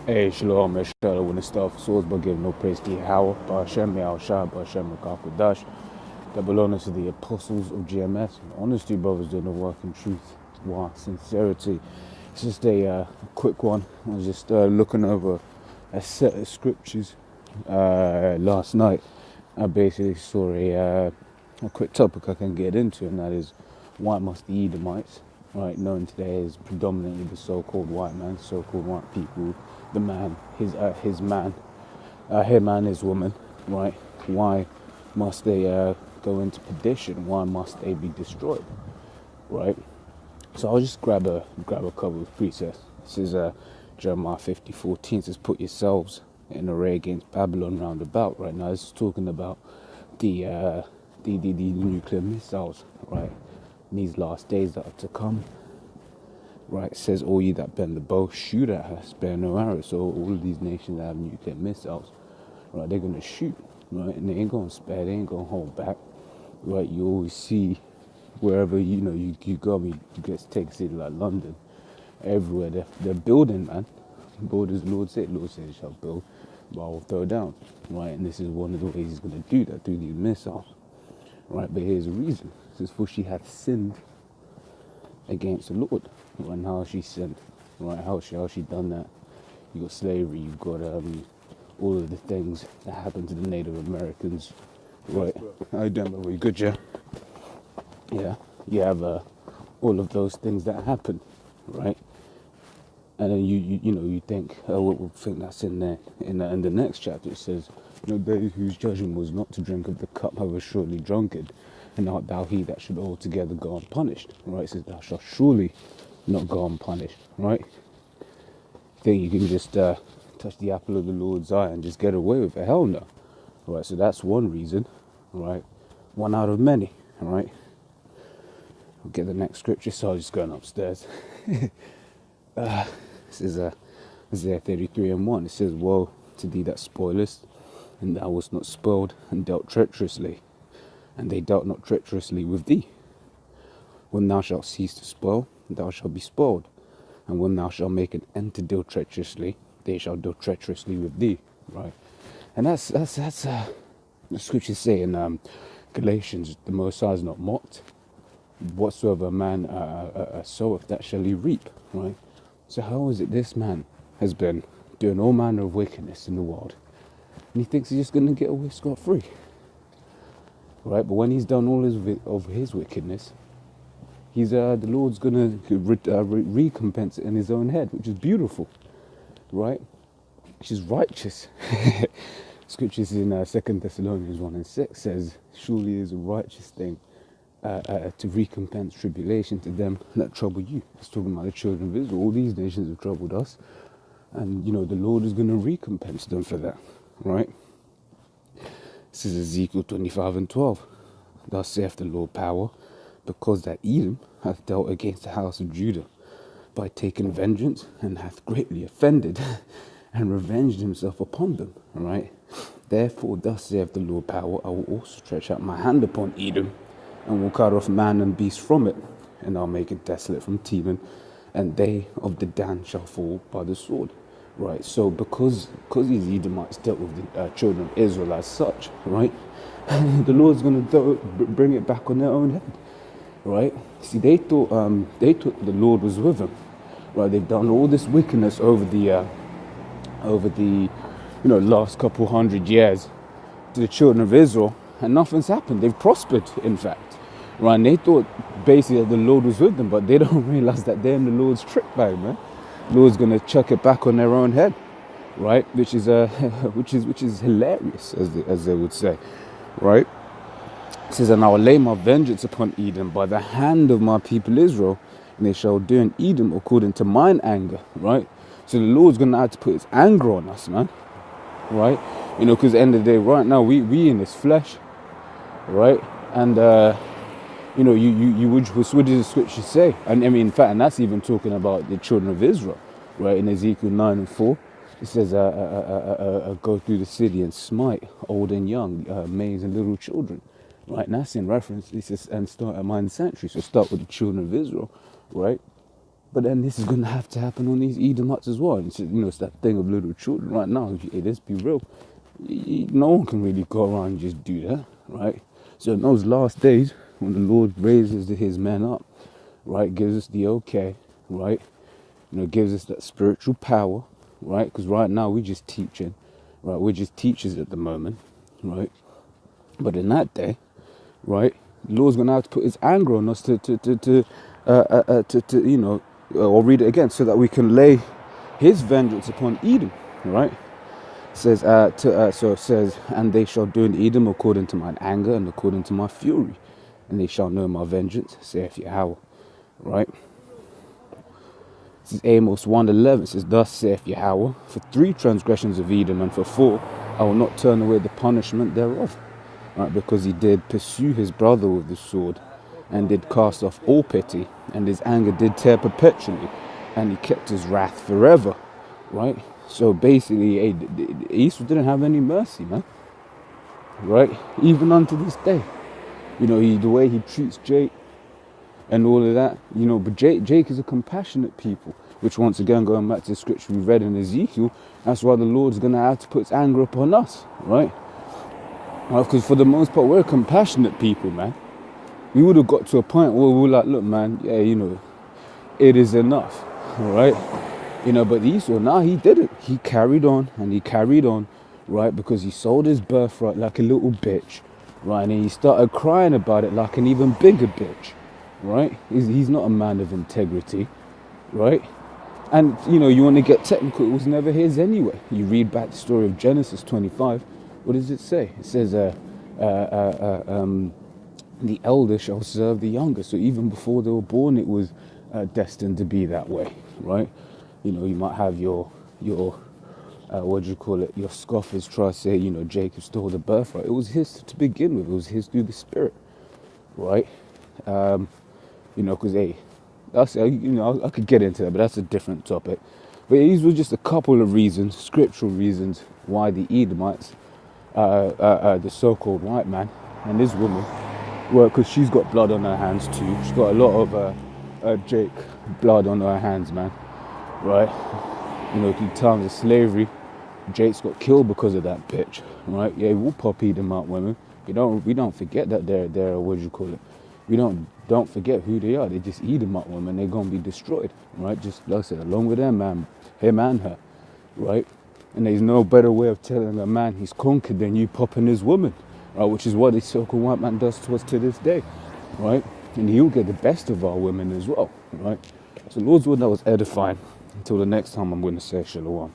Hey, Shalom, Eshel. I want to start off swords by giving no praise to Yahweh, Ba'ashem, Yahushua, Ba'ashem, Rakakwadash. Double honors to the apostles of GMS. Honesty, brothers, doing the work in truth, sincerity. It's just a quick one. I was just looking over a set of scriptures last night. I basically saw a quick topic I can get into, and that is why must the Edomites, right, known today as predominantly the so-called white man, so-called white people, the man, his man, him and his woman, right? Why must they go into perdition? Why must they be destroyed, right? So I'll just grab a couple of precepts. This is Jeremiah 50:14. It says, "Put yourselves in array against Babylon round about." Right now, this is talking about the nuclear missiles, right? In these last days that are to come. Right, it says, "All ye that bend the bow, shoot at her, spare no arrow." So all of these nations that have nuclear missiles, right, they're going to shoot, right, and they ain't going to spare, they ain't going to hold back, right? You always see wherever you go. I mean, you get to take a city like London, everywhere they're building, man. Build as Lord said it shall build, but I will throw down, right? And this is one of the ways he's going to do that through these missiles, right? But here's the reason: it says, "For she hath sinned against the Lord." And how she sinned, right? How she done that? You got slavery, you've got all of the things that happened to the Native Americans, right? I don't know, you good, yeah? Yeah, you have all of those things that happened, right? And then you think, oh, we'll think that's in there. In the next chapter, it says, "They whose judgment was not to drink of the cup have surely drunken, and art thou he that should altogether go unpunished," right? It says, "Thou shalt surely not go unpunished," right? Think you can just touch the apple of the Lord's eye and just get away with it? Hell no, right? So that's one reason, right? One out of many, right? I'll get the next scripture, so I'm just going upstairs. This is Isaiah 33:1. It says, "Woe to thee that spoilest, and thou wast not spoiled, and dealt treacherously, and they dealt not treacherously with thee. When thou shalt cease to spoil, thou shalt be spoiled, and when thou shalt make an end to deal treacherously, they shall deal treacherously with thee," right? And that's the scriptures say in Galatians, "The Most High is not mocked. Whatsoever a man soweth, that shall he reap," right? So how is it this man has been doing all manner of wickedness in the world, and he thinks he's just going to get away scot-free, right? But when he's done all of his wickedness, he's the Lord's going to recompense it in his own head, which is beautiful, right? Which is righteous. Scriptures in 2 Thessalonians 1:6 says, "Surely it is a righteous thing to recompense tribulation to them that trouble you." It's talking about the children of Israel. All these nations have troubled us, and the Lord is going to recompense them for that, right? This is Ezekiel 25:12. "Thus saith the Lord power, because that Edom hath dealt against the house of Judah by taking vengeance, and hath greatly offended and revenged himself upon them," right? "Therefore thus saith the Lord power, I will also stretch out my hand upon Edom, and will cut off man and beast from it, and I'll make it desolate from Teman, and they of the Dan shall fall by the sword," right? So because these Edomites dealt with the children of Israel as such, right, the Lord's going to bring it back on their own head, right? See, they thought the Lord was with them, right? They've done all this wickedness over the last couple hundred years to the children of Israel, and nothing's happened. They've prospered, in fact, right? And they thought basically that the Lord was with them, but they don't realize that they're in the Lord's trick bag, man. The Lord's gonna chuck it back on their own head, right? Which is hilarious, as they would say, right? It says, "And I will lay my vengeance upon Edom by the hand of my people Israel, and they shall do in Edom according to mine anger," right? So the Lord's gonna have to put his anger on us, man, right? Because at the end of the day, right now we in this flesh, right? And what does the scripture say? And I mean, in fact, and that's even talking about the children of Israel, right? In Ezekiel 9:4, it says, "Go through the city and smite old and young, maids and little children," right? And that's in reference. It says, "And start at mine sanctuary." So start with the children of Israel, right? But then this is going to have to happen on these Edomites as well. And it's, it's that thing of little children right now. Hey, let's be real. No one can really go around and just do that, right? So in those last days, when the Lord raises his men up, right, gives us the okay, right, gives us that spiritual power, right? Because right now we're just teaching, right? We're just teachers at the moment, right? But in that day, right, the Lord's going to have to put his anger on us I'll read it again, so that we can lay his vengeance upon Edom, right? It says, so it says, and they shall do in Edom according to mine anger and according to my fury, and they shall know my vengeance, saith Yahweh, right? This is Amos 1:11. It says, thus saith Yahweh, for 3 transgressions of Edom, and for 4, I will not turn away the punishment thereof, right? Because he did pursue his brother with the sword, and did cast off all pity, and his anger did tear perpetually, and he kept his wrath forever, right? So basically, Esau didn't have any mercy, man, right? Even unto this day, the way he treats Jake and all of that, but Jake is a compassionate people, which once again, going back to the scripture we read in Ezekiel, that's why the Lord's going to have to put his anger upon us, right? Because for the most part, we're compassionate people, man. We would have got to a point where we were like, look, man, yeah, it is enough, all right? But Esau, he didn't. He carried on, and he carried on, right? Because he sold his birthright like a little bitch, right? And he started crying about it like an even bigger bitch, right? He's not a man of integrity, right? And, you want to get technical, it was never his anyway. You read back the story of Genesis 25, what does it say? It says, the elder shall serve the younger. So even before they were born, it was destined to be that way, right? You might have your your scoffers try to say, Jacob stole the birthright. It was his to begin with. It was his through the Spirit, right? Because that's I could get into that, but that's a different topic. But these were just a couple of reasons, scriptural reasons, why the Edomites, the so-called white man and this woman, well, because she's got blood on her hands too. She's got a lot of Jake blood on her hands, man. Right? Through times of slavery, Jake's got killed because of that bitch. Right? Yeah, we'll pop Edomite women. We don't forget that they're what do you call it? We don't forget who they are. They just Edomite women. They're gonna be destroyed. Right? Just like I said, along with them, man, him and her. Right? And there's no better way of telling a man he's conquered than you popping his woman. Right, which is what the so-called white man does to us to this day, right? And he'll get the best of our women as well, right? So Lord's word, that was edifying. Until the next time, I'm going to say shalom.